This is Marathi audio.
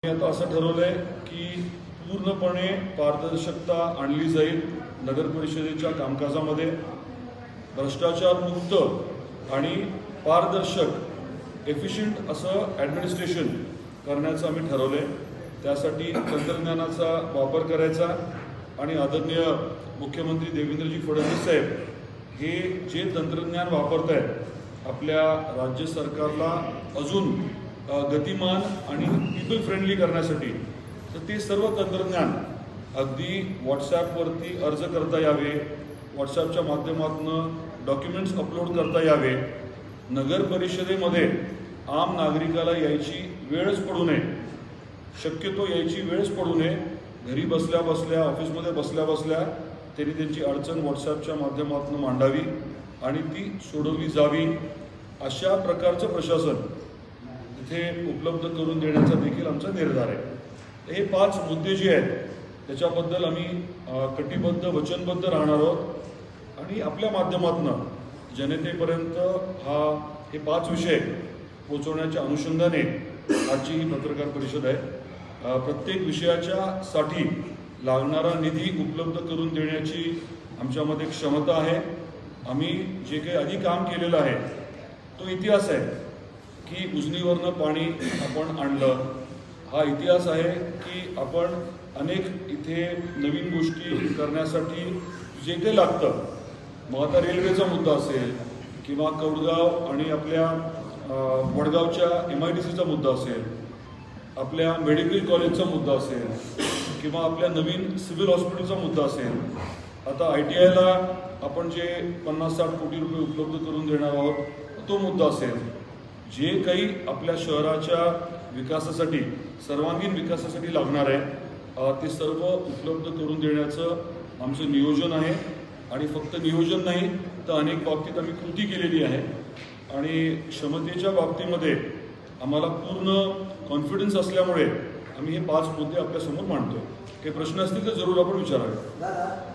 आता असं ठरवलंय की पूर्णपणे पारदर्शकता आणली जाईल नगर परिषदेच्या कामकाजामध्ये। भ्रष्टाचार मुक्त आणि पारदर्शक एफिशिएंट असं ॲडमिनिस्ट्रेशन करण्याचं आम्ही ठरवलंय। त्यासाठी तंत्रज्ञानाचा वापर करायचा आणि आदरणीय मुख्यमंत्री देवेंद्रजी फडणवीस साहेब हे जे तंत्रज्ञान वापरत आहेत आपल्या राज्य सरकारला अजून गतिमान आणि पीपल फ्रेंडली करण्यासाठी, तर ते सर्व तंत्रज्ञान अगदी व्हॉट्सॲपवरती अर्ज करता यावे, व्हॉट्सॲपच्या माध्यमातून डॉक्युमेंट्स अपलोड करता यावे, नगर परिषदेमध्ये आम नागरिकाला यायची वेळच पडू नये, शक्यतो यायची वेळच पडू नये, घरी बसल्या बसल्या ऑफिसमध्ये बसल्या बसल्या त्यांनी त्यांची अडचण व्हॉट्सॲपच्या माध्यमातून मांडावी आणि ती सोडवली जावी, अशा प्रकारचं प्रशासन इथे उपलब्ध करून देण्याचा देखील आमचा निर्धार आहे। हे 5 मुद्दे जे आहेत त्याच्याबद्दल आम्ही कटिबद्ध वचनबद्ध राहणार आहोत आणि आपल्या माध्यमातून जनतेपर्यंत हे 5 विषय पोहोचवण्याच्या अनुषंगाने आजची ही पत्रकार परिषद आहे। प्रत्येक विषयाच्या साठी लागणारा निधी उपलब्ध करून देण्याची आमच्यामध्ये क्षमता आहे। आम्ही जे काही आधी काम केलेलं आहे तो इतिहास आहे की उजनीवरनं पाणी आपण आणलं, हा इतिहास आहे की आपण अनेक इथे नवीन गोष्टी करण्यासाठी जे काही लागतं, मग आता रेल्वेचा मुद्दा असेल किंवा कौडगाव आणि आपल्या वडगावच्या MIDCचा मुद्दा असेल, आपल्या मेडिकल कॉलेजचा मुद्दा असेल किंवा आपल्या नवीन सिव्हिल हॉस्पिटलचा मुद्दा असेल, आता ITIला आपण जे 50-60 कोटी रुपये उपलब्ध करून देणार आहोत तो मुद्दा असेल, जे काही आपल्या शहराच्या विकासासाठी सर्वांगीण विकासासाठी लागणार आहे ते सर्व उपलब्ध करून देण्याचं आमचं नियोजन आहे। आणि फक्त नियोजन नाही तर अनेक बाबतीत आम्ही कृती केलेली आहे आणि क्षमतेच्या बाबतीमध्ये आम्हाला पूर्ण कॉन्फिडन्स असल्यामुळे आम्ही हे 5 मुद्दे आपल्यासमोर मांडतो। काही प्रश्न असतील तर जरूर आपण विचारावे।